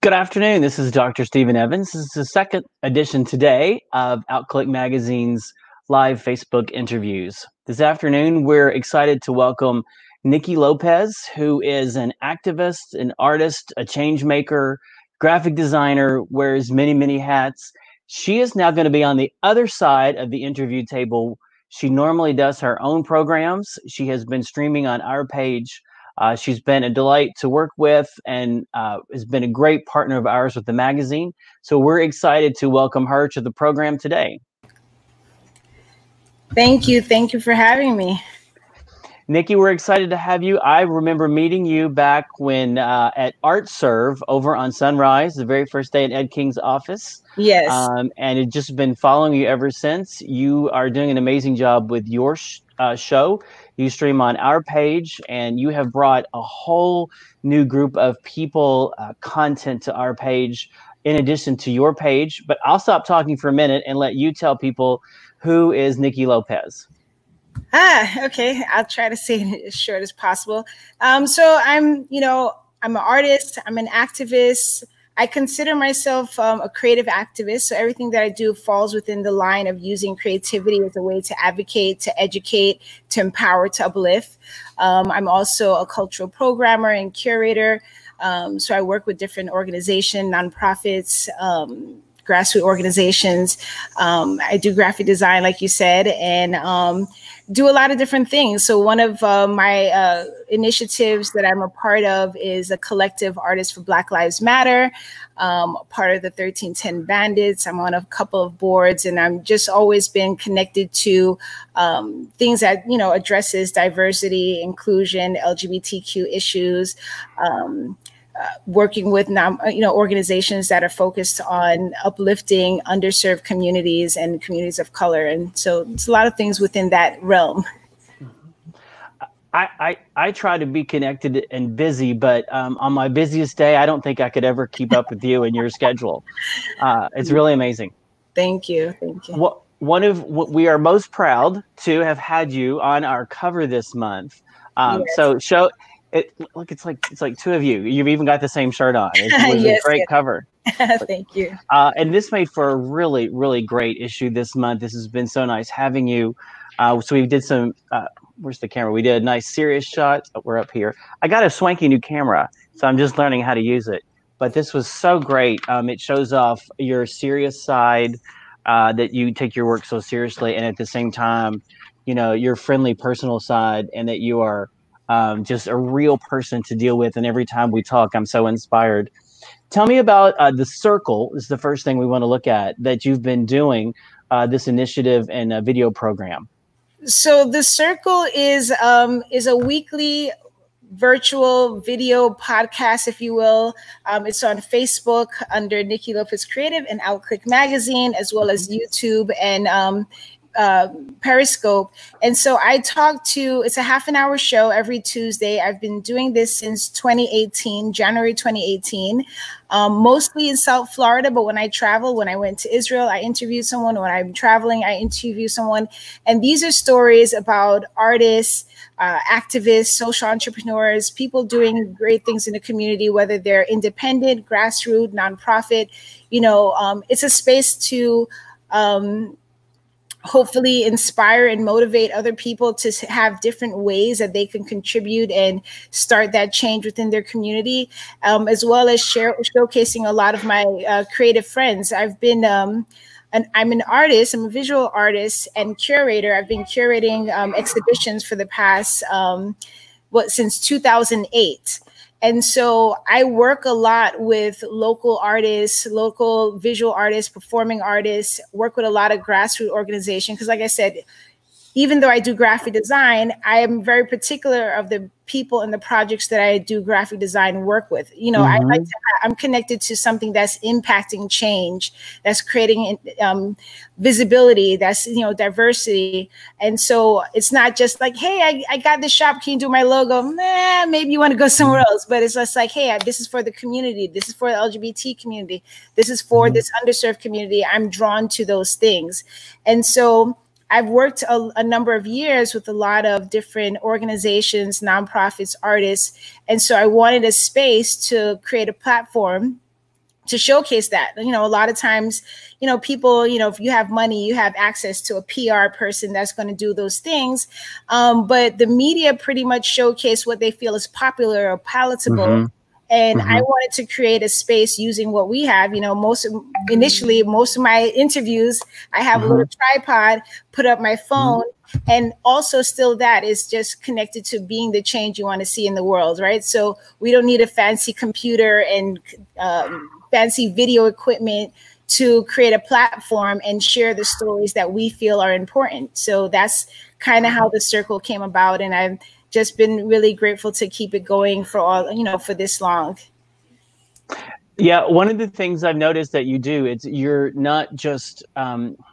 Good afternoon. This is Dr. Stephen Evans. This is the second edition today of Outclick Magazine's live Facebook interviews. This afternoon, we're excited to welcome Niki Lopez, who is an activist, an artist, a change maker, graphic designer, wears many, many hats. She is now going to be on the other side of the interview table. She normally does her own programs. She has been streaming on our page. She's been a delight to work with and has been a great partner of ours with the magazine. So we're excited to welcome her to the program today. Thank you. Thank you for having me. Niki, we're excited to have you. I remember meeting you back when at Art Serve over on Sunrise, the very first day in Ed King's office. Yes. And it's just been following you ever since. You are doing an amazing job with your show. You stream on our page, and you have brought a whole new group of people, content to our page, in addition to your page. But I'll stop talking for a minute and let you tell people who is Niki Lopez. Okay. I'll try to say it as short as possible. So I'm an artist. I'm an activist. I consider myself a creative activist. So everything that I do falls within the line of using creativity as a way to advocate, to educate, to empower, to uplift. I'm also a cultural programmer and curator. So I work with different organizations, nonprofits, grassroots organizations. I do graphic design, like you said, and do a lot of different things. So one of my initiatives that I'm a part of is a collective Artists for Black Lives Matter, part of the 1310 Bandits. I'm on a couple of boards, and I'm just always been connected to things that, addresses diversity, inclusion, LGBTQ issues, working with organizations that are focused on uplifting underserved communities and communities of color. And so it's a lot of things within that realm. I try to be connected and busy, but on my busiest day, I don't think I could ever keep up with you and your schedule. It's really amazing. Thank you. Thank you. We are most proud to have had you on our cover this month. Yes. So show it. Look, it's like two of you. You've even got the same shirt on. It was Yes, a great cover. Thank you. And this made for a really, really great issue this month. This has been so nice having you. So we did some. Where's the camera? We did a nice serious shot. Oh, we're up here. I got a swanky new camera, so I'm just learning how to use it. But this was so great. It shows off your serious side, that you take your work so seriously, and at the same time, your friendly personal side, and that you are just a real person to deal with. And every time we talk, I'm so inspired. Tell me about The Circle. This is the first thing we want to look at that you've been doing, this initiative and a video program. So The Circle is a weekly virtual video podcast, if you will. It's on Facebook under Niki Lopez Creative and Outclick Magazine, as well as YouTube and Periscope. And so it's a half-an-hour show every Tuesday. I've been doing this since 2018, January 2018, mostly in South Florida. But when I travel, when I went to Israel, I interviewed someone. When I'm traveling, I interview someone. And these are stories about artists, activists, social entrepreneurs, people doing great things in the community, whether they're independent, grassroots, nonprofit. It's a space to hopefully inspire and motivate other people to have different ways that they can contribute and start that change within their community, as well as showcasing a lot of my creative friends. I'm an artist. I'm a visual artist and curator. I've been curating exhibitions for the past, since 2008. And so I work a lot with local artists, local visual artists, performing artists, work with a lot of grassroots organizations. Because like I said, even though I do graphic design, I am very particular of the people and the projects that I do graphic design work with. I'm connected to something that's impacting change, that's creating visibility, that's, diversity. And so it's not just like, hey, I got this shop, can you do my logo? Nah, maybe you want to go somewhere else. But it's just like, hey, this is for the community. This is for the LGBT community. This is for this underserved community. I'm drawn to those things. And so I've worked a number of years with a lot of different organizations, nonprofits, artists. And so I wanted a space to create a platform to showcase that. You know, a lot of times, you know, people, you know, if you have money, you have access to a PR person that's going to do those things. But the media pretty much showcase what they feel is popular or palatable. Mm-hmm. And I wanted to create a space using what we have. You know, initially, most of my interviews, I have a little tripod, put up my phone, and also still that is just connected to being the change you want to see in the world, right? So we don't need a fancy computer and fancy video equipment to create a platform and share the stories that we feel are important. So that's kind of how the circle came about. And I've just been really grateful to keep it going for all, you know, for this long. Yeah, one of the things I've noticed that you do, you're not just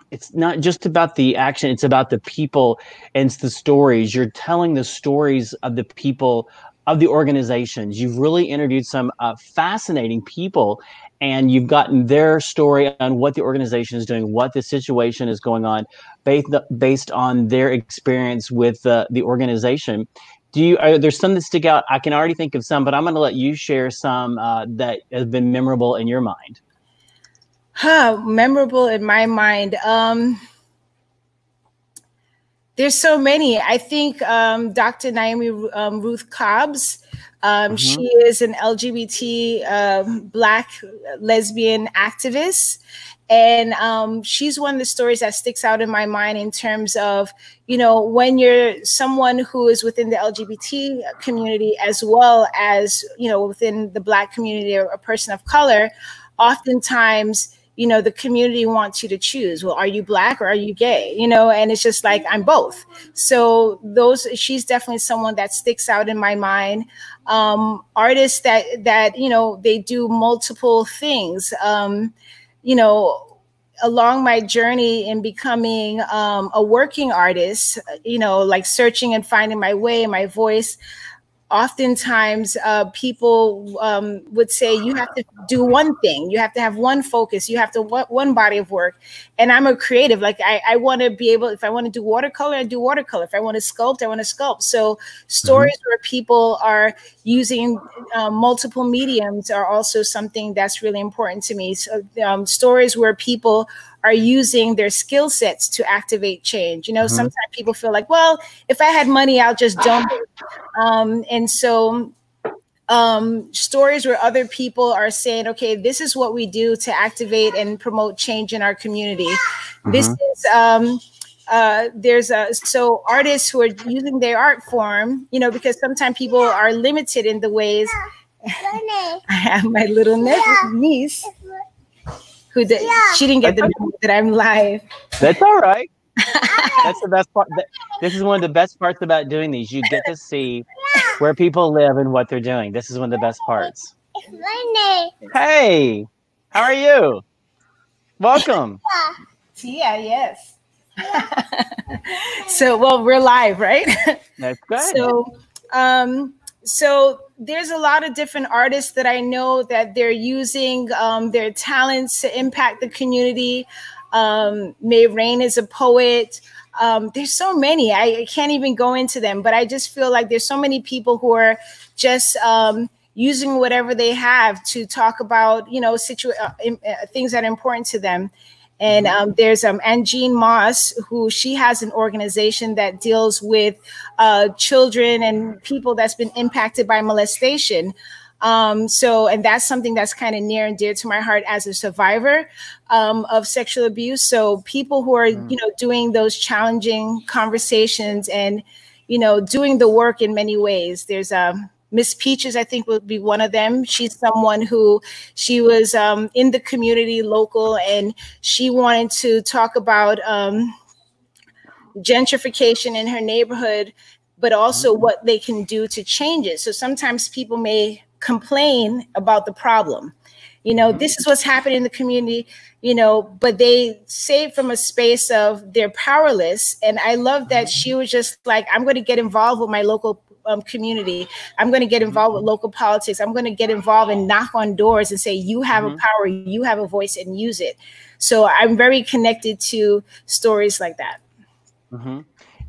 it's not just about the action, it's about the people and it's the stories. You're telling the stories of the people, of the organizations. You've really interviewed some fascinating people, and you've gotten their story on what the organization is doing, what the situation is going on, based on their experience with the organization. There's some that stick out? I can already think of some, but I'm going to let you share some that have been memorable in your mind. Memorable in my mind. There's so many. I think Dr. Naomi Ruth Cobb's. She is an LGBT Black lesbian activist. And she's one of the stories that sticks out in my mind in terms of, you know, when you're someone who is within the LGBT community, as well as, you know, within the Black community or a person of color, oftentimes, you know, the community wants you to choose. Well, are you Black or are you gay? You know, and it's just like, I'm both. So she's definitely someone that sticks out in my mind. Artists that, you know, they do multiple things. You know, along my journey in becoming a working artist, you know, like searching and finding my way, my voice, oftentimes people would say you have to do one thing, you have to have one focus, you have to one body of work. And I'm a creative. Like I want to be able, if I want to do watercolor, I do watercolor. If I want to sculpt, I want to sculpt. So stories where people are using multiple mediums are also something that's really important to me. So stories where people are using their skill sets to activate change. You know, sometimes people feel like, well, if I had money, I'll just donate. And so stories where other people are saying, okay, this is what we do to activate and promote change in our community. This is, so artists who are using their art form, you know, because sometimes people are limited in the ways. I have my little niece who she didn't get the memo that I'm live. That's all right. That's the best part. This is one of the best parts about doing these. You get to see where people live and what they're doing. This is one of the best parts. Hey, how are you? Welcome. Tia, yes. So, well, we're live, right? That's good. So there's a lot of different artists that I know that they're using their talents to impact the community. May Rain is a poet. There's so many. I can't even go into them, but I just feel like there's so many people who are just using whatever they have to talk about, you know, things that are important to them. And there's Angine Moss, who she has an organization that deals with children and people that's been impacted by molestation. And that's something that's kind of near and dear to my heart as a survivor of sexual abuse. So people who are, you know, doing those challenging conversations and, you know, doing the work in many ways. There's Miss Peaches, I think, would be one of them. She's someone who she was in the community local, and she wanted to talk about gentrification in her neighborhood, but also what they can do to change it. So sometimes people may complain about the problem. You know, this is what's happening in the community, you know, but they say it from a space of they're powerless. And I love that she was just like, I'm going to get involved with my local community. I'm going to get involved with local politics. I'm going to get involved and knock on doors and say, you have a power, you have a voice, and use it. So I'm very connected to stories like that.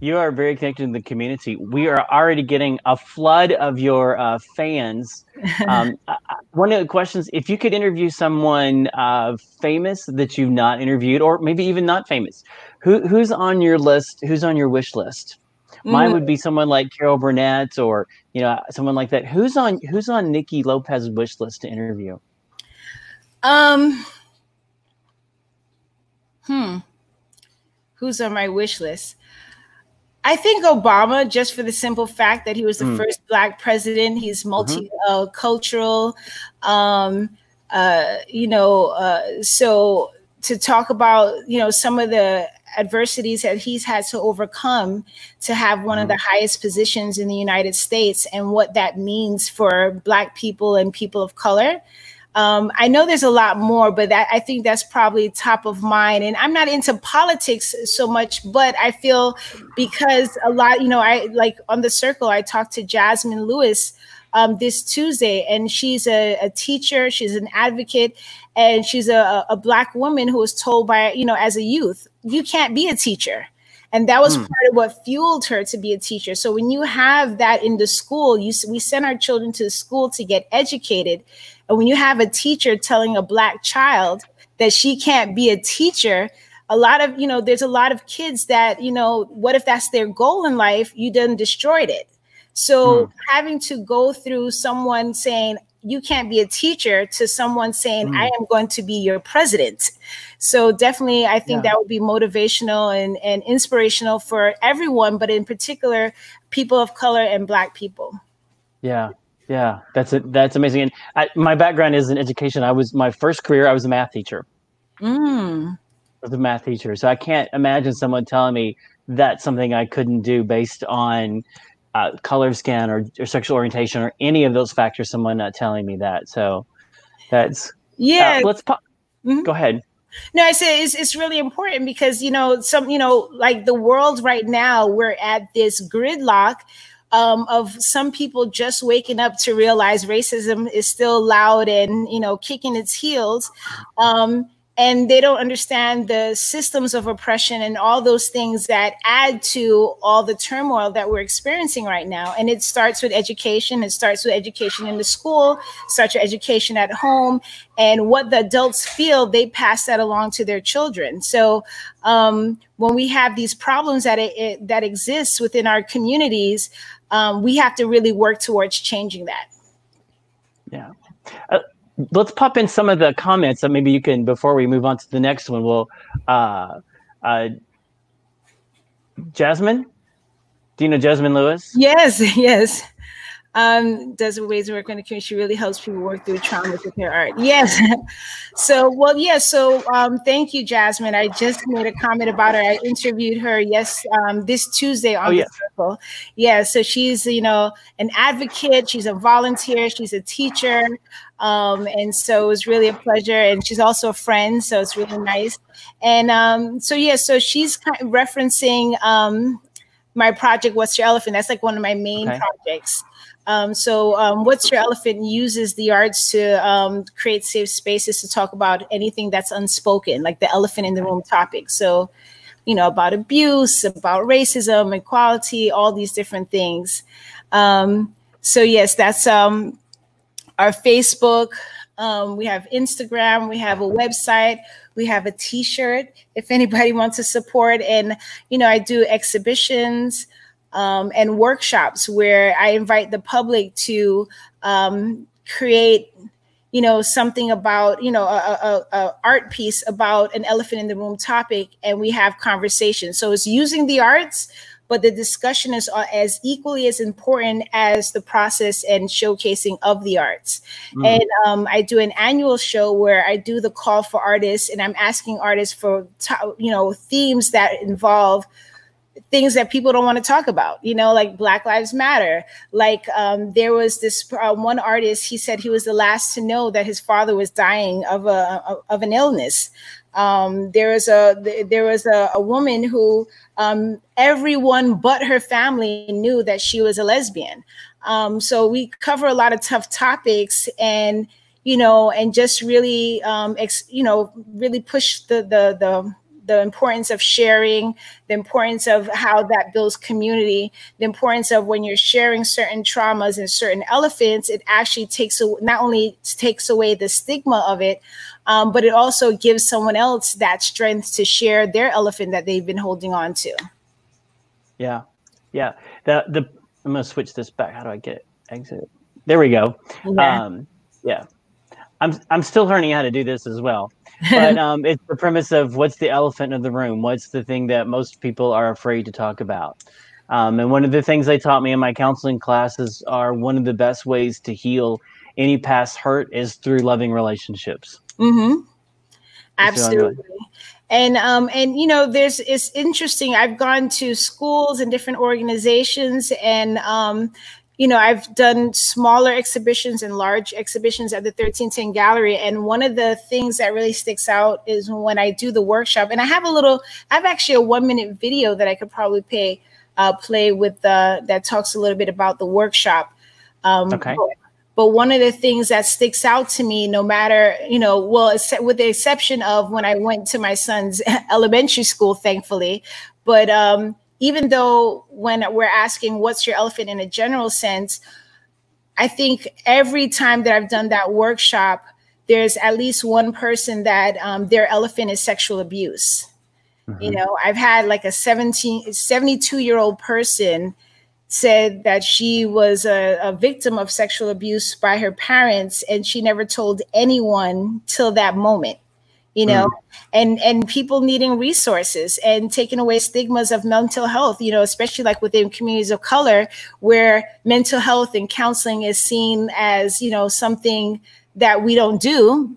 You are very connected in the community. We are already getting a flood of your fans. one of the questions, if you could interview someone famous that you've not interviewed, or maybe even not famous, who's on your list? Who's on your wish list? Mine would be someone like Carol Burnett, or someone like that. Who's on Niki Lopez's wish list to interview? Who's on my wish list? I think Obama, just for the simple fact that he was the first Black president. He's multicultural. So to talk about, some of the adversities that he's had to overcome to have one of the highest positions in the United States, and what that means for Black people and people of color. I know there's a lot more, but I think that's probably top of mind. And I'm not into politics so much, but I feel because a lot, I like on The Circle, I talked to Jasmine Lewis this Tuesday, and she's a teacher, she's an advocate, and she's a Black woman who was told by, as a youth, you can't be a teacher. And that was part of what fueled her to be a teacher. So when you have that in the school, we send our children to school to get educated. And when you have a teacher telling a Black child that she can't be a teacher, there's a lot of kids that, what if that's their goal in life? You done destroyed it. So having to go through someone saying, you can't be a teacher, to someone saying, I am going to be your president. So definitely, I think that would be motivational and inspirational for everyone, but in particular, people of color and Black people. Yeah. Yeah, that's amazing. And my background is in education. My first career, I was a math teacher. I was a math teacher. So I can't imagine someone telling me that's something I couldn't do based on color scan or sexual orientation or any of those factors, someone not telling me that. So that's, let's pop. Go ahead. No, I say it's really important because, like the world right now, we're at this gridlock of some people just waking up to realize racism is still loud and, kicking its heels. And they don't understand the systems of oppression and all those things that add to all the turmoil that we're experiencing right now. And it starts with education. It starts with education in the school, starts with education at home. And what the adults feel, they pass that along to their children. So when we have these problems that exist within our communities, we have to really work towards changing that. Yeah. Let's pop in some of the comments that maybe you can, before we move on to the next one. We'll, Jasmine, do you know Jasmine Lewis? Yes. Does ways to work in the community. She really helps people work through traumas with her art. Yes. So thank you, Jasmine. I just made a comment about her. I interviewed her this Tuesday on The Circle. Yeah. So she's, an advocate. She's a volunteer. She's a teacher. And so it was really a pleasure. And she's also a friend. So it's really nice. And so she's kind of referencing my project, What's Your Elephant? That's like one of my main projects. What's Your Elephant uses the arts to create safe spaces to talk about anything that's unspoken, like the elephant in the room topic. So, about abuse, about racism, equality, all these different things. Yes, that's our Facebook. We have Instagram. We have a website. We have a T-shirt if anybody wants to support. And, I do exhibitions and workshops where I invite the public to create, something about, a art piece about an elephant in the room topic, and we have conversations. So it's using the arts, but the discussion is as equally as important as the process and showcasing of the arts. And I do an annual show where I do the call for artists, and I'm asking artists for, themes that involve things that people don't want to talk about, like Black Lives Matter. Like there was this one artist, he said he was the last to know that his father was dying of an illness. There was a woman who everyone but her family knew that she was a lesbian. So we cover a lot of tough topics, and and just really really push the the importance of sharing, the importance of how that builds community, the importance of when you're sharing certain traumas and certain elephants, it actually not only takes away the stigma of it, but it also gives someone else that strength to share their elephant that they've been holding on to. Yeah. Yeah. I'm going to switch this back. How do I get it? Exit. There we go. Yeah. Yeah. I'm still learning how to do this as well. But it's the premise of what's the elephant in the room? What's the thing that most people are afraid to talk about? And one of the things they taught me in my counseling classes are one of the best ways to heal any past hurt is through loving relationships. Mm-hmm. Absolutely. And you know, it's interesting. I've gone to schools and different organizations, and you know, I've done smaller exhibitions and large exhibitions at the 1310 Gallery. And one of the things that really sticks out is when I do the workshop, and I have actually a 1-minute video that I could probably play with that talks a little bit about the workshop. Okay. But one of the things that sticks out to me, no matter, you know, well, with the exception of when I went to my son's elementary school, thankfully, but even though when we're asking what's your elephant in a general sense, I think every time that I've done that workshop, there's at least one person that their elephant is sexual abuse. Mm-hmm. You know, I've had like a 72-year-old person said that she was a victim of sexual abuse by her parents, and she never told anyone till that moment, you know, and people needing resources and taking away stigmas of mental health, you know, especially like within communities of color where mental health and counseling is seen as, you know, something that we don't do.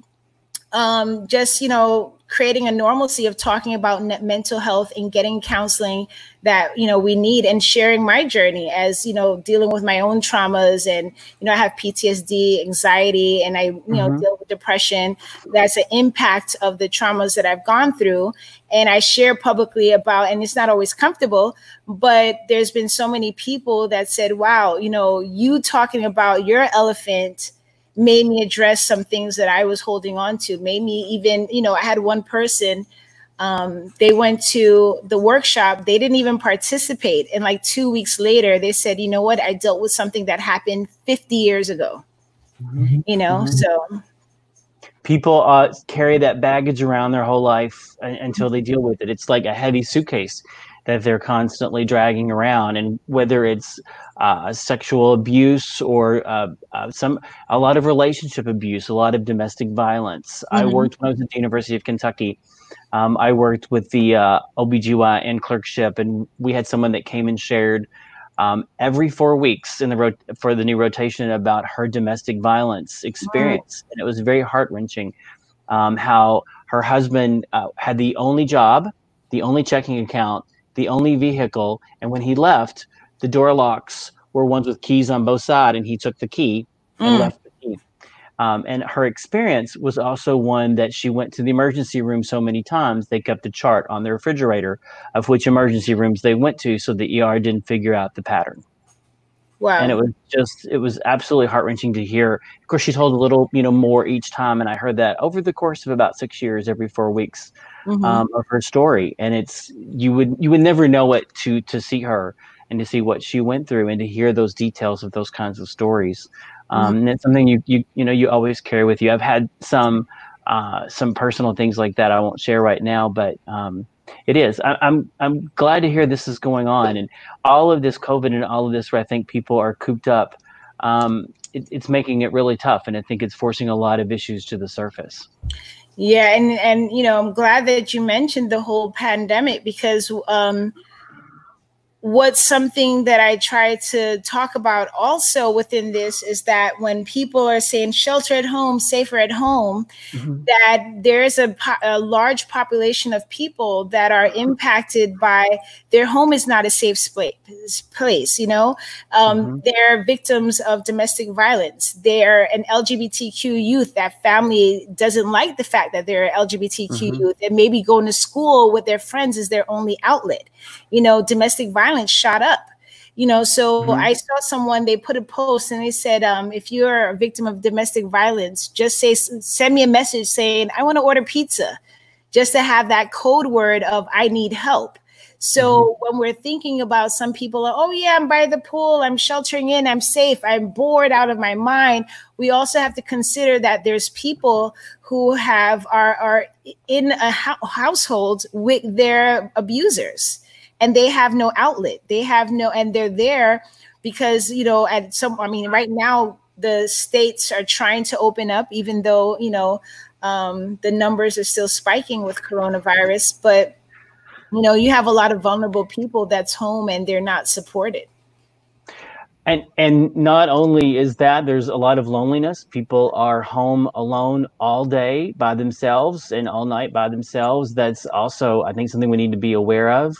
Just, you know, creating a normalcy of talking about mental health and getting counseling that, you know, we need, and sharing my journey as, you know, dealing with my own traumas. And, you know, I have PTSD, anxiety, and I, you know, deal with depression. That's an impact of the traumas that I've gone through. And I share publicly about, and it's not always comfortable, but there's been so many people that said, wow, you know, you talking about your elephant made me address some things that I was holding on to, made me even, you know, I had one person, they went to the workshop, they didn't even participate. And like 2 weeks later, they said, you know what, I dealt with something that happened 50 years ago, you know, so. People carry that baggage around their whole life until they deal with it. It's like a heavy suitcase that they're constantly dragging around, and whether it's sexual abuse or a lot of relationship abuse, a lot of domestic violence. I worked when I was at the University of Kentucky. I worked with the OBGYN clerkship, and we had someone that came and shared every 4 weeks for the new rotation about her domestic violence experience. And it was very heart-wrenching how her husband had the only job, the only checking account, the only vehicle, and when he left, the door locks were ones with keys on both sides, and he took the key and left the key. And her experience was also one that she went to the emergency room so many times, they kept a chart on the refrigerator of which emergency rooms they went to so the ER didn't figure out the pattern. Wow. And it was absolutely heart-wrenching to hear. Of course, she told a little, you know, more each time, and I heard that over the course of about 6 years, every 4 weeks of her story. And you would never know it to see her and to see what she went through and to hear those details of those kinds of stories. And it's something you always carry with you. I've had some personal things like that I won't share right now, but it is. I'm glad to hear this is going on, and all of this COVID and all of this where I think people are cooped up. It's making it really tough, and I think it's forcing a lot of issues to the surface. Yeah, and you know, I'm glad that you mentioned the whole pandemic, because what's something that I try to talk about also within this is that when people are saying shelter at home, safer at home, that there's a large population of people that are impacted by their home is not a safe place, you know. They're victims of domestic violence. They're an LGBTQ youth. That family doesn't like the fact that they're LGBTQ youth, and maybe going to school with their friends is their only outlet. You know, domestic violence shot up, you know, so I saw someone, they put a post and they said, if you're a victim of domestic violence, just send me a message saying, I want to order pizza. just to have that code word of I need help. So when we're thinking about some people, oh yeah, I'm by the pool, I'm sheltering in, I'm safe, I'm bored out of my mind. We also have to consider that there's people who are in a household with their abusers, and they have no outlet. They have no, and they're there because, you know, right now the states are trying to open up, even though, you know, the numbers are still spiking with coronavirus, but you know, you have a lot of vulnerable people that's home and they're not supported. And not only is that, there's a lot of loneliness. People are home alone all day by themselves and all night by themselves. That's also, I think, something we need to be aware of.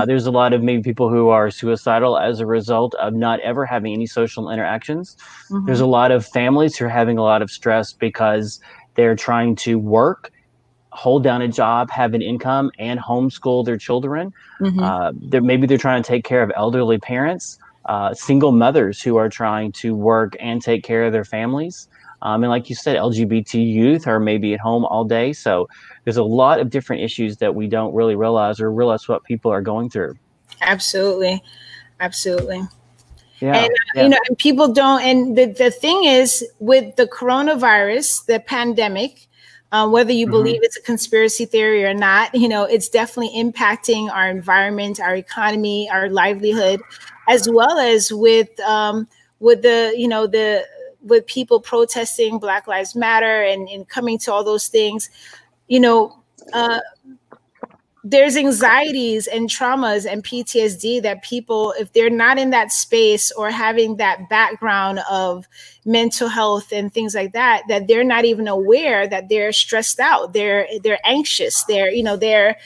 There's a lot of maybe people who are suicidal as a result of not ever having any social interactions. There's a lot of families who are having a lot of stress because they're trying to work, hold down a job, have an income, and homeschool their children. Maybe they're trying to take care of elderly parents, single mothers who are trying to work and take care of their families. And like you said, LGBT youth are maybe at home all day. So there's a lot of different issues that we don't really realize what people are going through. Absolutely. Absolutely. Yeah, and you know, and people don't, and the thing is with the coronavirus, the pandemic, whether you believe it's a conspiracy theory or not, you know, it's definitely impacting our environment, our economy, our livelihood, as well as with the, you know, with people protesting Black Lives Matter and coming to all those things, you know, there's anxieties and traumas and PTSD that people, if they're not in that space or having that background of mental health and things like that, that they're not even aware that they're stressed out, they're anxious, they're, you know, they're,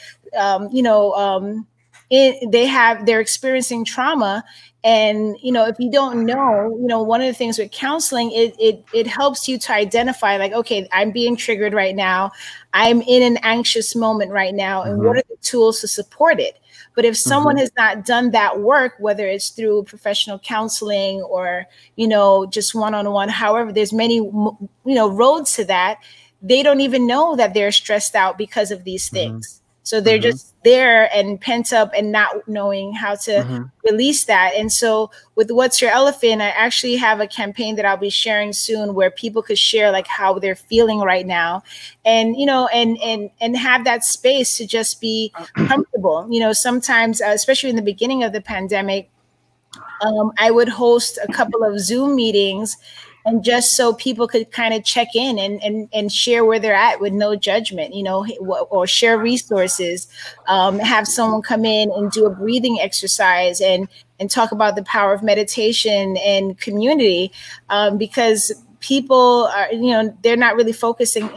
they're experiencing trauma. And, you know, if you don't know, you know, one of the things with counseling, it helps you to identify, like, okay, I'm being triggered right now. I'm in an anxious moment right now. And what are the tools to support it? But if someone has not done that work, whether it's through professional counseling or, you know, just one-on-one, however, there's many, you know, roads to that, they don't even know that they're stressed out because of these things. So they're just there and pent up and not knowing how to release that. And so with What's Your Elephant, I actually have a campaign that I'll be sharing soon where people could share like how they're feeling right now, and, you know, and have that space to just be comfortable. You know, sometimes, especially in the beginning of the pandemic, I would host a couple of Zoom meetings, and just so people could kind of check in and share where they're at with no judgment, you know, or share resources, have someone come in and do a breathing exercise and talk about the power of meditation and community, because people are, you know, they're not really focusing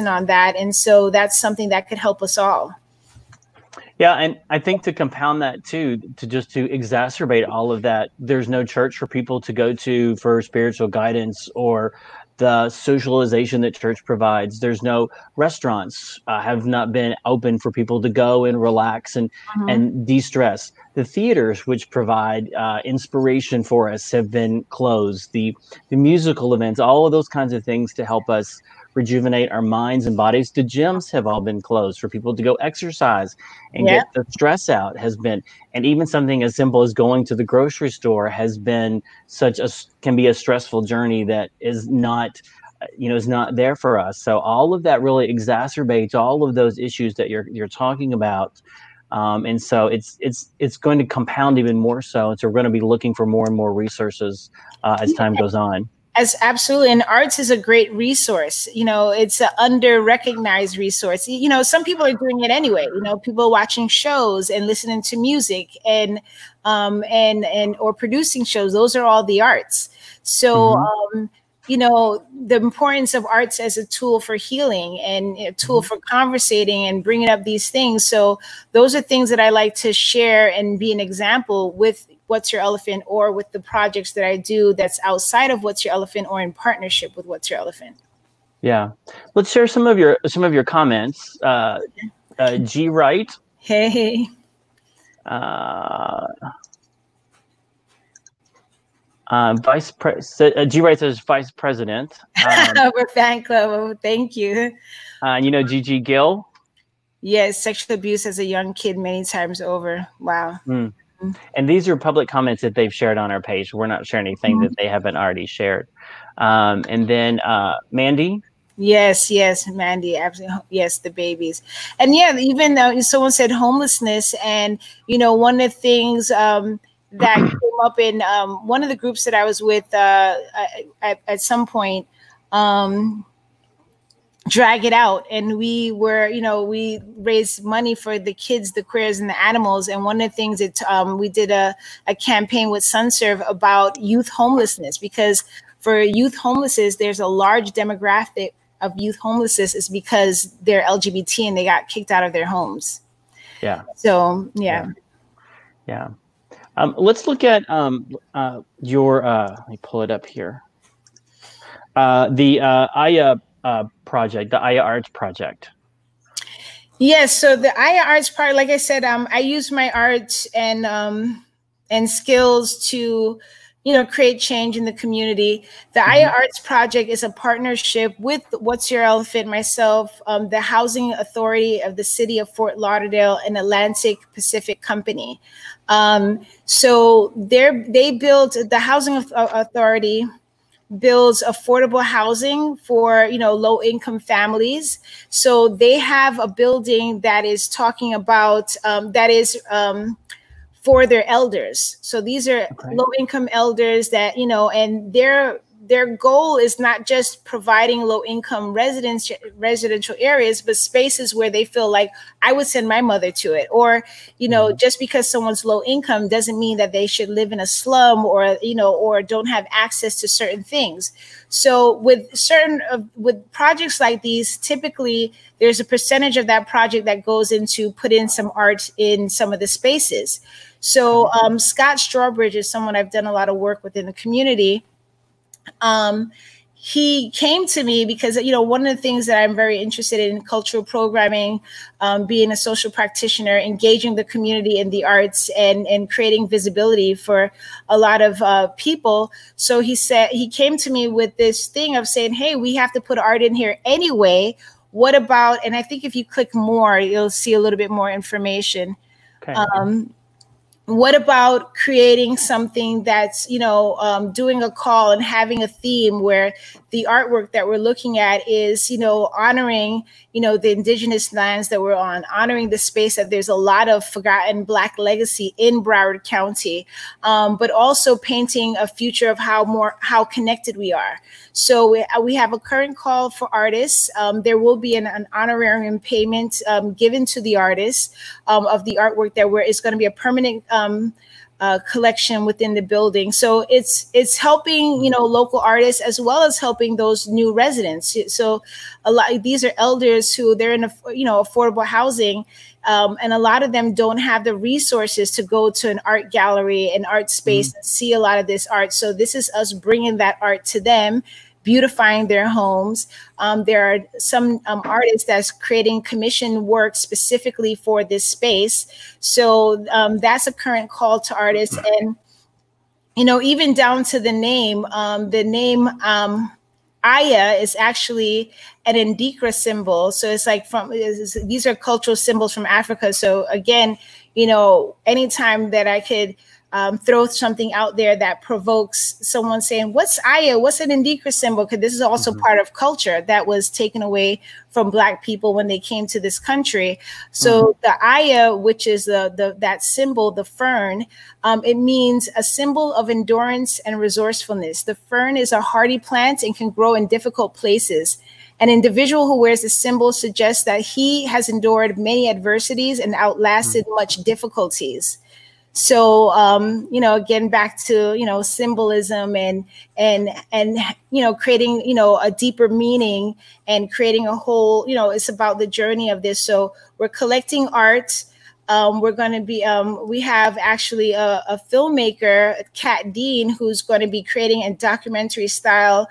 on that. And so that's something that could help us all. Yeah, and I think to compound that too, to exacerbate all of that, there's no church for people to go to for spiritual guidance or the socialization that church provides. There's no restaurants have not been open for people to go and relax and de-stress. The theaters, which provide inspiration for us, have been closed. The musical events, all of those kinds of things to help us rejuvenate our minds and bodies. The gyms have all been closed for people to go exercise and get the stress out has been, and even something as simple as going to the grocery store has been can be a stressful journey that is not, you know, is not there for us. So all of that really exacerbates all of those issues that you're talking about. And so it's going to compound even more so. And so we're going to be looking for more and more resources as time goes on. Absolutely. And arts is a great resource. You know, it's an under-recognized resource. You know, some people are doing it anyway. You know, people watching shows and listening to music and or producing shows. Those are all the arts. So, you know, the importance of arts as a tool for healing and a tool for conversating and bringing up these things. So those are things that I like to share and be an example with What's Your Elephant, or with the projects that I do that's outside of What's Your Elephant or in partnership with What's Your Elephant. Yeah. Let's share some of your comments. G Wright. Hey. G Wright says vice president. We're fan club. Oh, thank you. You know Gigi Gill. Yes, sexual abuse as a young kid many times over. Wow. Mm. And these are public comments that they've shared on our page. We're not sharing anything that they haven't already shared. And then Mandy. Yes, yes, Mandy, absolutely. Yes, the babies. And yeah, even though someone said homelessness, and one of the things that came up in one of the groups that I was with at some point, drag it out, and we were we raised money for the kids, the queers, and the animals. And one of the things that we did a campaign with SunServe about youth homelessness, because for youth homelessness there's a large demographic of youth homelessness is because they're LGBT and they got kicked out of their homes. Yeah. So yeah. Let's look at your let me pull it up here. The Aya project, the Aya Arts project. Yes, so the Aya Arts part, like I said, I use my art and skills to create change in the community. The Aya Arts project is a partnership with What's Your Elephant, myself, the Housing Authority of the City of Fort Lauderdale, and Atlantic Pacific Company. So they built, the Housing Authority builds affordable housing for low-income families. So they have a building that is talking about that is for their elders. So these are low-income elders that and their goal is not just providing low-income residential areas, but spaces where they feel like I would send my mother to it. Or just because someone's low income doesn't mean that they should live in a slum or or don't have access to certain things. So with projects like these, typically there's a percentage of that project that goes into put in some art in some of the spaces. So Scott Strawbridge is someone I've done a lot of work with in the community. He came to me because, one of the things that I'm very interested in cultural programming, being a social practitioner, engaging the community in the arts and creating visibility for a lot of people. So he came to me with this thing of saying, hey, we have to put art in here anyway. What about, and I think if you click more, you'll see a little bit more information. Okay. What about creating something that's, doing a call and having a theme where the artwork that we're looking at is, honoring, the indigenous lands that we're on, honoring the space that there's a lot of forgotten Black legacy in Broward County, but also painting a future of how connected we are. So we have a current call for artists. There will be an honorarium payment given to the artists of the artwork that it's going to be a permanent collection within the building. So it's helping local artists as well as helping those new residents. So these are elders who they're in affordable housing, and a lot of them don't have the resources to go to an art gallery, an art space, and see a lot of this art. So this is us bringing that art to them, beautifying their homes. There are some artists that's creating commission work specifically for this space. So that's a current call to artists. And, even down to the name Aya is actually an Indikra symbol. So it's like these are cultural symbols from Africa. So again, anytime that I could throw something out there that provokes someone saying, what's Aya? What's an Indikra symbol? Because this is also part of culture that was taken away from Black people when they came to this country. So the Aya, which is that symbol, the fern, it means a symbol of endurance and resourcefulness. The fern is a hardy plant and can grow in difficult places. An individual who wears the symbol suggests that he has endured many adversities and outlasted much difficulties. So, again, back to, symbolism and creating, a deeper meaning and creating a whole, it's about the journey of this. So we're collecting art. We're going to be, we have actually a filmmaker, Kat Dean, who's going to be creating a documentary style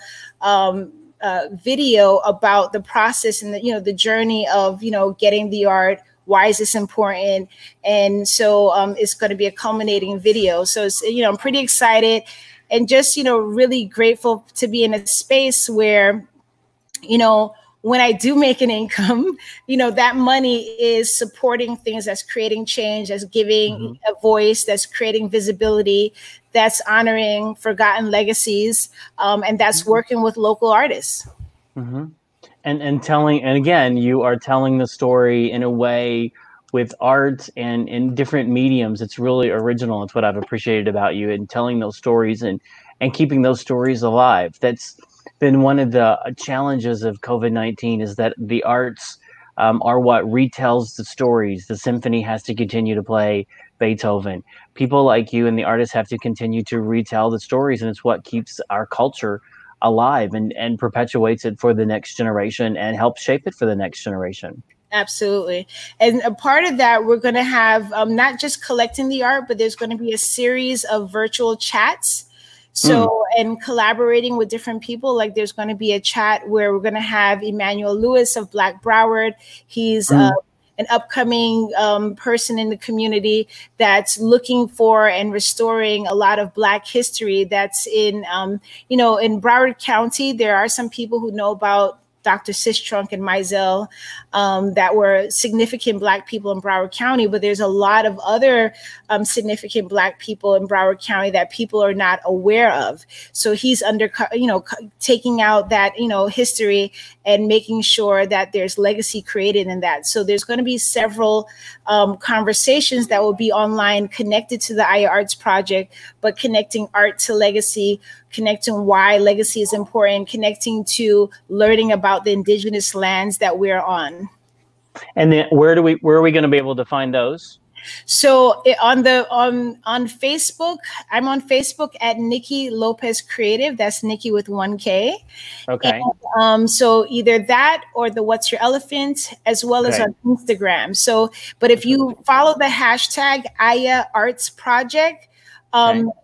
video about the process and the journey of, getting the art. Why is this important? And so it's going to be a culminating video. So it's, I'm pretty excited and just, really grateful to be in a space where, when I do make an income, that money is supporting things that's creating change, that's giving a voice, that's creating visibility, that's honoring forgotten legacies, and that's working with local artists. And telling, and again, you are telling the story in a way with art and in different mediums. It's really original. It's what I've appreciated about you, and telling those stories and keeping those stories alive. That's been one of the challenges of COVID-19, is that the arts are what retells the stories. The symphony has to continue to play Beethoven. People like you and the artists have to continue to retell the stories, and it's what keeps our culture alive and perpetuates it for the next generation and helps shape it for the next generation. Absolutely. And a part of that, we're going to have not just collecting the art, but there's going to be a series of virtual chats. So, and collaborating with different people, like there's going to be a chat where we're going to have Emmanuel Lewis of Black Broward. He's an upcoming person in the community that's looking for and restoring a lot of Black history that's in, in Broward County. There are some people who know about Dr. Sistrunk and Mizell, that were significant Black people in Broward County, but there's a lot of other significant Black people in Broward County that people are not aware of. So he's taking out that, history and making sure that there's legacy created in that. So there's going to be several conversations that will be online connected to the Aya Arts Project, but connecting art to legacy, connecting why legacy is important, connecting to learning about the indigenous lands that we're on. And then where are we going to be able to find those? So on Facebook, I'm on Facebook at Niki Lopez Creative. That's Niki with 1 K. Okay. And, so either that or the What's Your Elephant, as well as on Instagram. So, but if you follow the hashtag Aya Arts Project,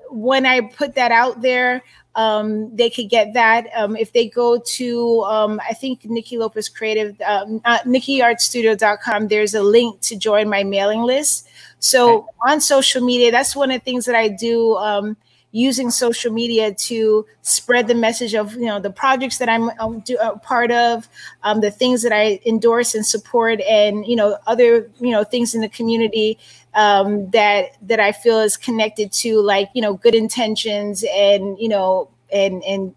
when I put that out there, they could get that. If they go to, I think Niki Lopez Creative, NikiArtStudio.com, there's a link to join my mailing list. So on social media, that's one of the things that I do, using social media to spread the message of, the projects that I'm a part of, the things that I endorse and support, and, other, things in the community that I feel is connected to, like, good intentions and, and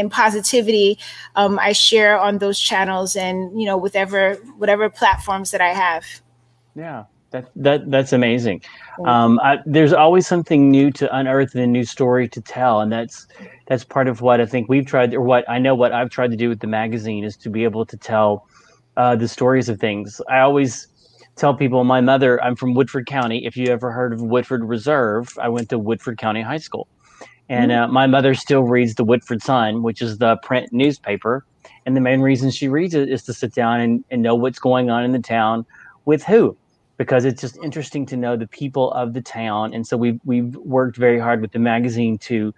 positivity. I share on those channels and, whatever platforms that I have. Yeah. That's amazing. There's always something new to unearth and a new story to tell, and that's part of what I think we've tried, or what I know what I've tried to do with the magazine, is to be able to tell the stories of things. I always tell people, I'm from Woodford County. If you ever heard of Woodford Reserve, I went to Woodford County High School, and my mother still reads the Woodford Sun, which is the print newspaper, and the main reason she reads it is to sit down and know what's going on in the town with who. Because it's just interesting to know the people of the town. And so we've worked very hard with the magazine to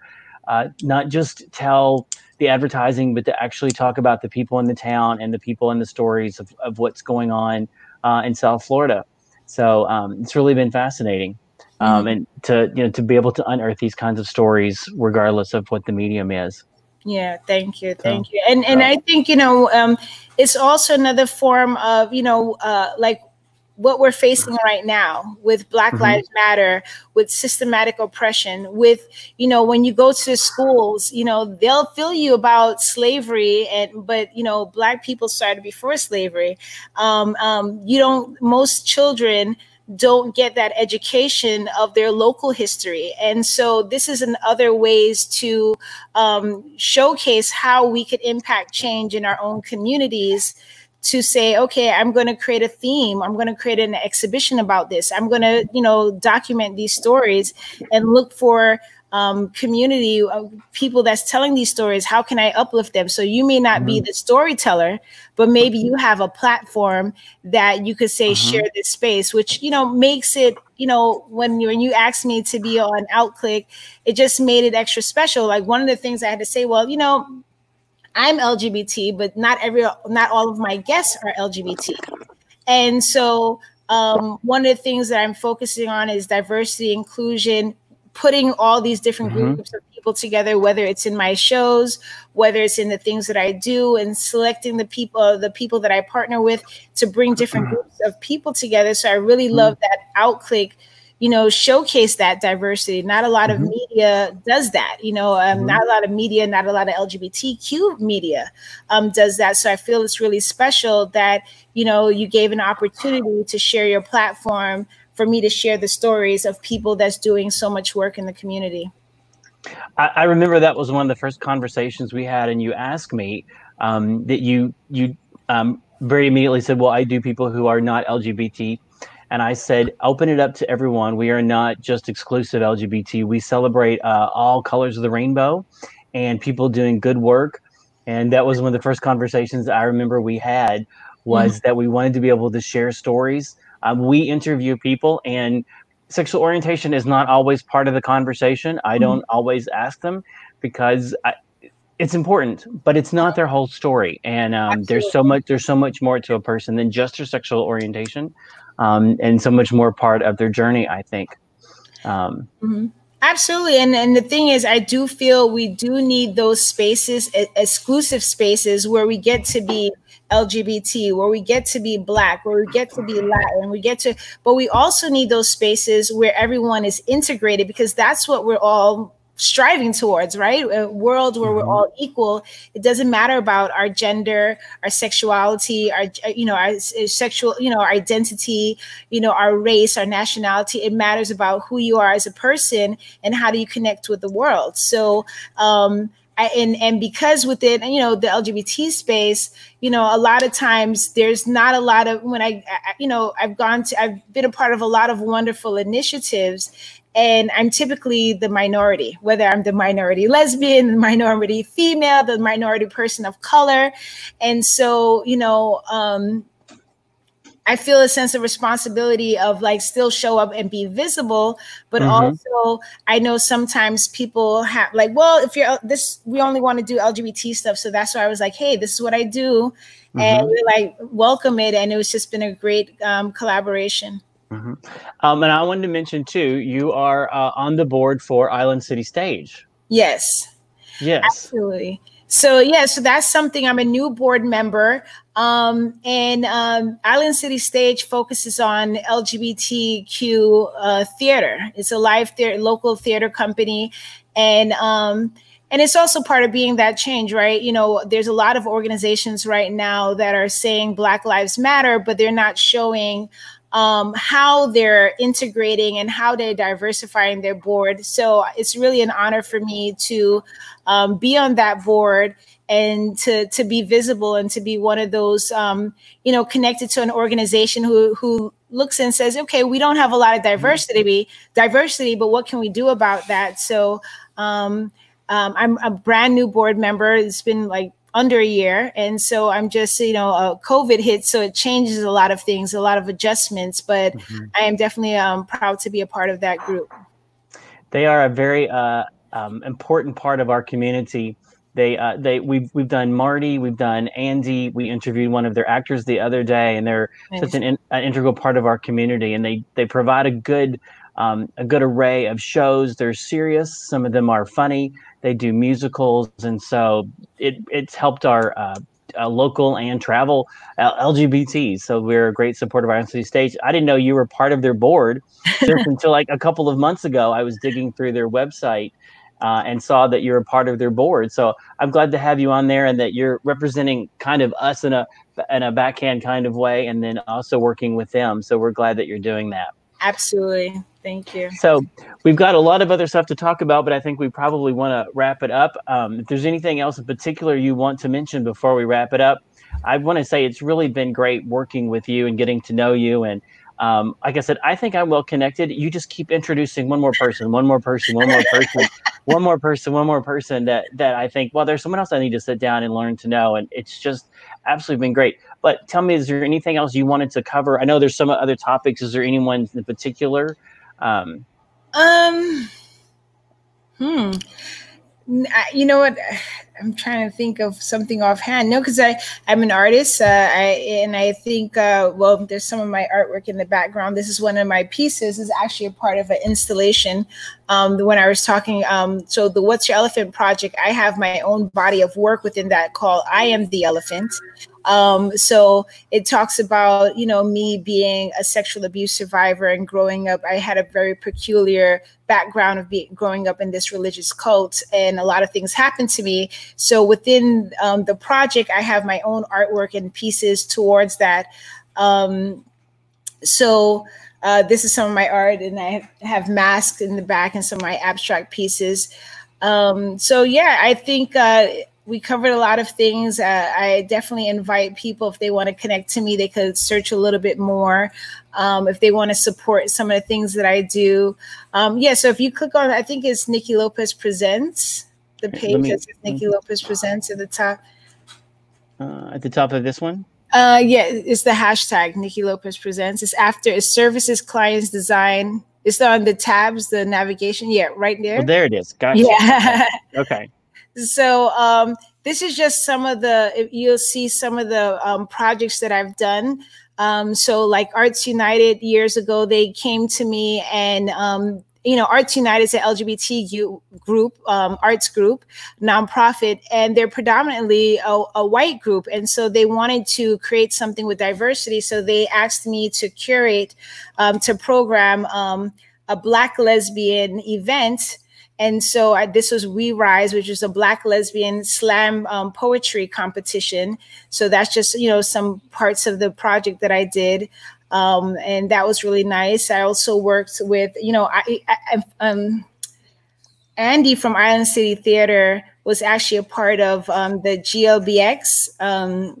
not just tell the advertising, but to actually talk about the people in the town and the people and the stories of what's going on in South Florida. So it's really been fascinating. And to be able to unearth these kinds of stories, regardless of what the medium is. Yeah, thank you. And I think, it's also another form of, like, what we're facing right now with Black Lives Matter, with systematic oppression, with, when you go to schools, they'll fill you about slavery, but Black people started before slavery. Most children don't get that education of their local history. And so this is in other ways to showcase how we could impact change in our own communities, to say, okay, I'm going to create a theme. I'm going to create an exhibition about this. I'm going to, document these stories and look for community people that's telling these stories. How can I uplift them? So you may not be the storyteller, but maybe you have a platform that you could say, share this space, which, makes it, when you asked me to be on Outclick, it just made it extra special. Like, one of the things I had to say, well, I'm LGBT, but not all of my guests are LGBT. And so one of the things that I'm focusing on is diversity, inclusion, putting all these different groups of people people together, whether it's in my shows, whether it's in the things that I do, and selecting the people that I partner with to bring different groups of people together. So I really love that OutClick, showcase that diversity. Not a lot of media does that, not a lot of media, not a lot of LGBTQ media does that. So I feel it's really special that, you gave an opportunity to share your platform for me to share the stories of people that's doing so much work in the community. I remember that was one of the first conversations we had, and you asked me that you very immediately said, well, I do people who are not LGBT. And I said, open it up to everyone. We are not just exclusive LGBT. We celebrate all colors of the rainbow and people doing good work. And that was one of the first conversations I remember we had, was that we wanted to be able to share stories. We interview people, and sexual orientation is not always part of the conversation. I don't always ask them because it's important, but it's not their whole story. And there's so much more to a person than just their sexual orientation, and so much more part of their journey, I think. Absolutely. And the thing is, I do feel we do need those spaces, exclusive spaces, where we get to be LGBT, where we get to be Black, where we get to be Latin, but we also need those spaces where everyone is integrated, because that's what we're all striving towards, right? A world where we're all equal. It doesn't matter about our gender, our sexuality, our sexual, our identity, our race, our nationality. It matters about who you are as a person and how do you connect with the world. So, and because within, the LGBT space, a lot of times there's not a lot of, when I've been a part of a lot of wonderful initiatives, and I'm typically the minority, whether I'm the minority lesbian, the minority female, the minority person of color. And so, I feel a sense of responsibility of still show up and be visible, but also I know sometimes people have well, if you're we only want to do LGBT stuff. So that's why I was like, hey, this is what I do. And we're welcome it. And it was just been a great collaboration. And I wanted to mention too, you are on the board for Island City Stage. Yes. Yes. Absolutely. So so that's something. I'm a new board member. And Island City Stage focuses on LGBTQ theater. It's a live theater, local theater company. And it's also part of being that change, right? There's a lot of organizations right now that are saying Black Lives Matter, but they're not showing how they're integrating and how they're diversifying their board. So it's really an honor for me to be on that board and to be visible and to be one of those, connected to an organization who looks and says, okay, we don't have a lot of diversity, but what can we do about that? So I'm a brand new board member. It's been under a year. And so I'm just, COVID hit. So it changes a lot of things, a lot of adjustments, but I am definitely proud to be a part of that group. They are a very important part of our community. We've done Marty, we've done Andy. We interviewed one of their actors the other day, and they're such an integral part of our community. And they provide a good array of shows. They're serious. Some of them are funny. They do musicals, and so it's helped our local and travel LGBT. So we're a great supporter of Island City Stage. I didn't know you were part of their board just until a couple of months ago. I was digging through their website and saw that you're a part of their board. So I'm glad to have you on there, and that you're representing kind of us in a backhand kind of way, and then also working with them. So we're glad that you're doing that. Absolutely. Thank you. So we've got a lot of other stuff to talk about, but I think we probably want to wrap it up. If there's anything else in particular you want to mention before we wrap it up, I want to say it's really been great working with you and getting to know you. And like I said, I think I'm well connected. You just keep introducing one more person that I think, well, there's someone else I need to sit down and learn to know. And it's just absolutely been great. But tell me, is there anything else you wanted to cover? I know there's some other topics. Is there anyone in particular? You know what? I'm trying to think of something offhand. No, because I'm an artist. I think well, there's some of my artwork in the background. This is one of my pieces. Is actually a part of an installation. When I was talking, so the What's Your Elephant project, I have my own body of work within that called I Am the Elephant. So it talks about, you know, me being a sexual abuse survivor and growing up. I had a very peculiar background of growing up in this religious cult, and a lot of things happened to me. So within the project, I have my own artwork and pieces towards that. This is some of my art, and I have masks in the back and some of my abstract pieces. So yeah, I think we covered a lot of things. I definitely invite people, if they want to connect to me, they could search a little bit more. If they want to support some of the things that I do. Yeah, so if you click on, I think it's Niki Lopez Presents, the page that says Niki Lopez Presents at the top. At the top of this one? Yeah, it's the hashtag Niki Lopez Presents. It's services, clients, design. It's on the tabs, the navigation. Yeah, right there. Well, there it is. Gotcha. Yeah. Okay. So this is just some of you'll see some of the projects that I've done. So like Arts United years ago, they came to me and, you know, Arts United is an LGBT group, arts group, nonprofit, and they're predominantly a white group. And so they wanted to create something with diversity. So they asked me to curate, to program a Black lesbian event. And so this was We Rise, which is a Black lesbian slam poetry competition. So that's just, you know, some parts of the project that I did. And that was really nice. I also worked with, you know, Andy from Island City Theater was actually a part of the GLBX.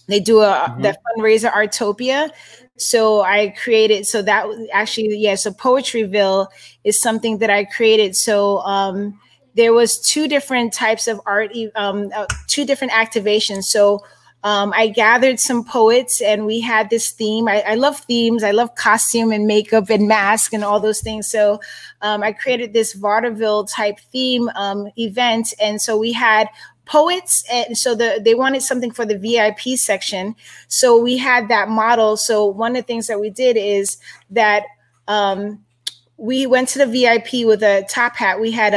They do that fundraiser, Artopia. So I created, so that actually, yeah, so Poetryville is something that I created. So there was two different types of art, two different activations. So I gathered some poets and we had this theme. I love themes. I love costume and makeup and mask and all those things. So I created this vaudeville type theme event. And so we had poets, and so they wanted something for the VIP section. So we had that model. So one of the things that we did is that we went to the VIP with a top hat. We had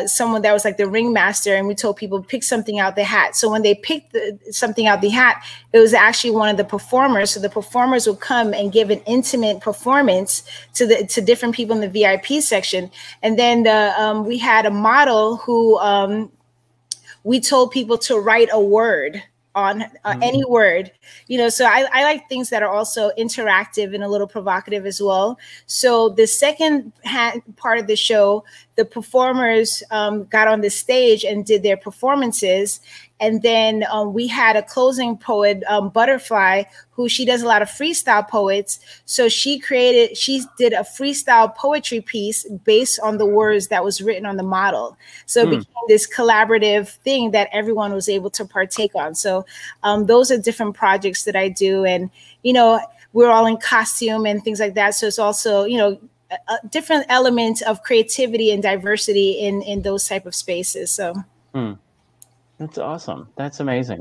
someone that was like the ringmaster, and we told people pick something out the hat. So when they picked something out the hat, it was actually one of the performers. So the performers would come and give an intimate performance to different people in the VIP section. And then we had a model who we told people to write a word on any word, you know, so I like things that are also interactive and a little provocative as well. So the second part of the show, the performers got on the stage and did their performances. And then we had a closing poet, Butterfly, who she does a lot of freestyle poets. So she did a freestyle poetry piece based on the words that was written on the model. So it became this collaborative thing that everyone was able to partake on. So those are different projects that I do. And, you know, we're all in costume and things like that. So it's also, you know, a different element of creativity and diversity in those type of spaces. So. That's awesome. That's amazing.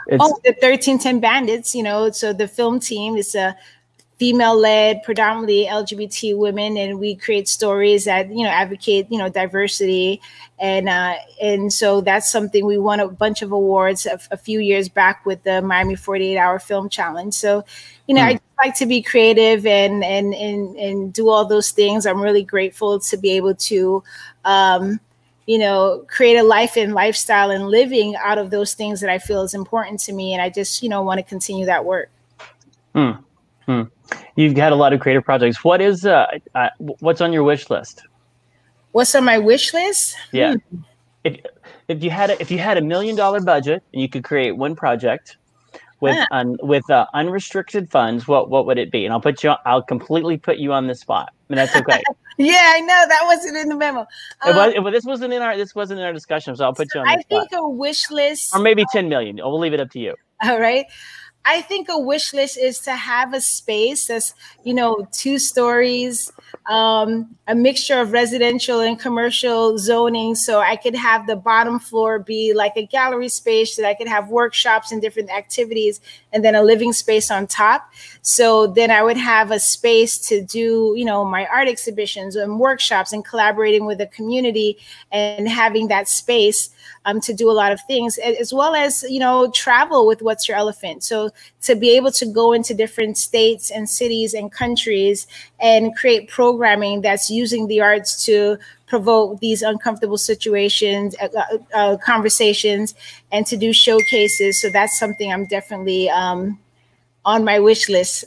The 1310 Bandits, you know, so the film team is a female-led, predominantly LGBT women, and we create stories that, you know, advocate, you know, diversity. And so that's something we won a bunch of awards a few years back with the Miami 48-hour film challenge. So, you know, I just like to be creative and do all those things. I'm really grateful to be able to, you know, create a life and lifestyle and living out of those things that I feel is important to me. And I just, you know, want to continue that work. You've had a lot of creative projects. What is, what's on your wish list? What's on my wish list? Yeah. If you had $1 million budget and you could create one project with unrestricted funds, what would it be? And I'll completely put you on the spot. And that's okay. Yeah, I know that wasn't in the memo. This wasn't in our discussion, so I'll put you on the spot. I think a wish list, or maybe 10 million. We'll leave it up to you. All right. I think a wish list is to have a space that's, 2 stories, a mixture of residential and commercial zoning. So I could have the bottom floor be like a gallery space that I could have workshops and different activities, and then a living space on top. So then I would have a space to do, my art exhibitions and workshops and collaborating with the community and having that space to do a lot of things, as well as, travel with What's Your Elephant. So to be able to go into different states and cities and countries and create programming that's using the arts to provoke these uncomfortable situations, conversations, and to do showcases. So that's something I'm definitely on my wish list.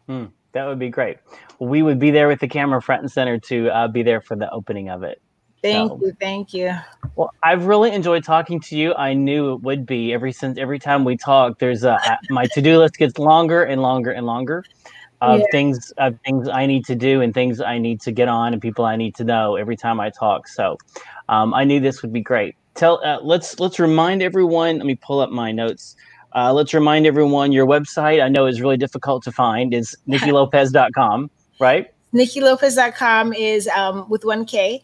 That would be great. We would be there with the camera front and center to be there for the opening of it. Thank you. Well, I've really enjoyed talking to you. I knew it would be. Every time we talk, there's my to-do list gets longer and longer and longer of things I need to do and things I need to get on and people I need to know every time I talk. So I knew this would be great. Let's remind everyone. Let me pull up my notes. Let's remind everyone your website. I know is really difficult to find. Is NikiLopez.com, right? NikiLopez.com is with 1K.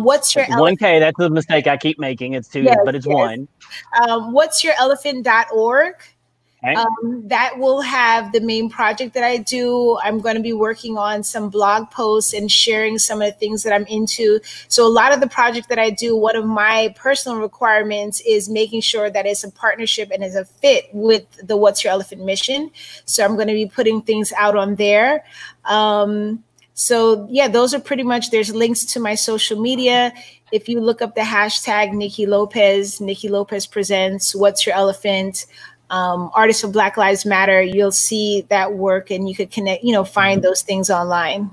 What's your 1K? That's a mistake I keep making. It's 2, but it's 1. What's your elephant.org? Okay. That will have the main project that I do. I'm going to be working on some blog posts and sharing some of the things that I'm into. So a lot of the project that I do, one of my personal requirements is making sure that it's a partnership and is a fit with the What's Your Elephant mission. So I'm going to be putting things out on there. So yeah, those are pretty much, there's links to my social media. If you look up the hashtag Niki Lopez, Niki Lopez Presents, What's Your Elephant, Artists of Black Lives Matter, you'll see that work and you could connect, find those things online.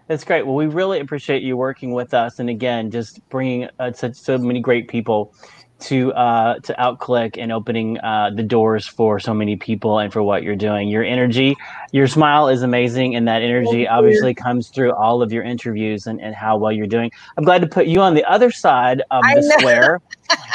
That's great. Well, we really appreciate you working with us. And again, just bringing so many great people to OutClick and opening the doors for so many people and for what you're doing. Your energy, your smile is amazing. And that energy obviously comes through all of your interviews and how well you're doing. I'm glad to put you on the other side of the square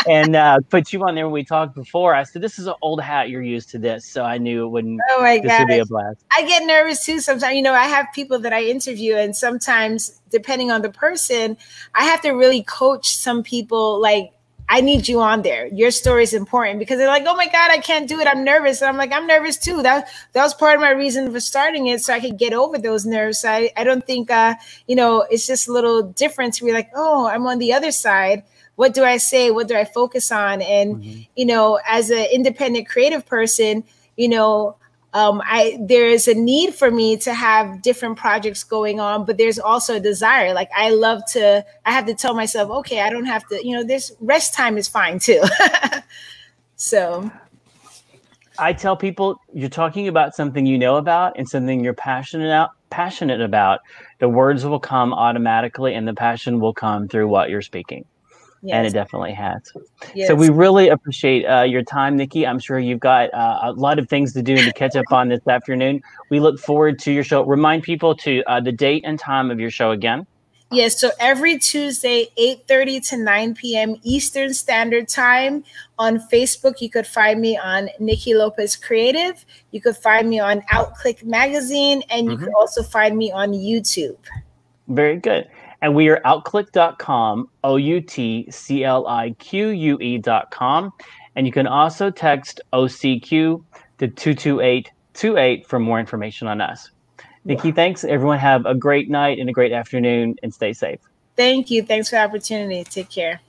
and put you on there when we talked before. I said, this is an old hat. You're used to this. So I knew it wouldn't, this would be a blast. I get nervous too sometimes. I have people that I interview, and sometimes depending on the person, I have to really coach some people, like, I need you on there. Your story is important, because they're like, oh my God, I can't do it. I'm nervous. And I'm like, I'm nervous too. That was part of my reason for starting it, so I could get over those nerves. So I don't think, it's just a little different to be like, oh, I'm on the other side. What do I say? What do I focus on? And, as an independent creative person, there's a need for me to have different projects going on, but there's also a desire. Like, I have to tell myself, okay, I don't have to, this rest time is fine too. So I tell people, you're talking about something you know about and something you're passionate about. The words will come automatically and the passion will come through what you're speaking. Yes. And it definitely has. Yes. So we really appreciate your time, Niki. I'm sure you've got a lot of things to do and to catch up on this afternoon. We look forward to your show. Remind people to the date and time of your show again. Yes, so every Tuesday, 8:30 to 9 p.m. Eastern Standard Time. On Facebook, you could find me on Niki Lopez Creative. You could find me on OutClick Magazine, and you could also find me on YouTube. Very good. And we are outclick.com, OUTCLIQUE.com. And you can also text OCQ to 22828 for more information on us. Niki, thanks. Everyone have a great night and a great afternoon, and stay safe. Thank you. Thanks for the opportunity. Take care.